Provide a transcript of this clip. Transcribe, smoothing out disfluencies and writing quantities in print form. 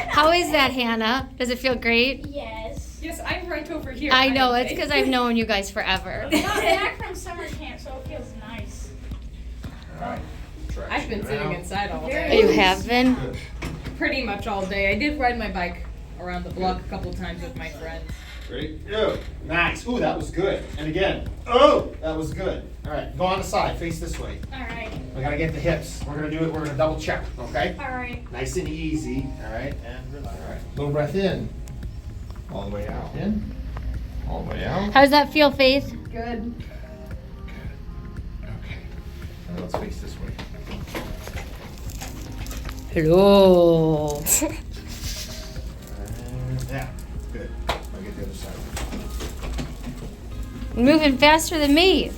How is that, Hannah? Does it feel great? Yes. Yes, I'm right over here. I know, it's because I've known you guys forever. I got back from summer camp, so it feels nice. All right. I've been sitting inside all Oh, day. you have been? Good. Pretty much all day. I did ride my bike around the block a couple times with my friends. Ready? Go. Nice. Ooh, that was good. And again. Oh, that was good. All right, go on the side. Face this way. All right. We gotta get the hips. We're gonna do it. We're gonna double check. Okay. All right. Nice and easy. All right. And relax. All right. Little breath in. All the way out. In. All the way out. How does that feel, Faith? Good. Okay. Now let's face this way. Hello. Yeah. Good. I'll get the other side. Moving faster than me.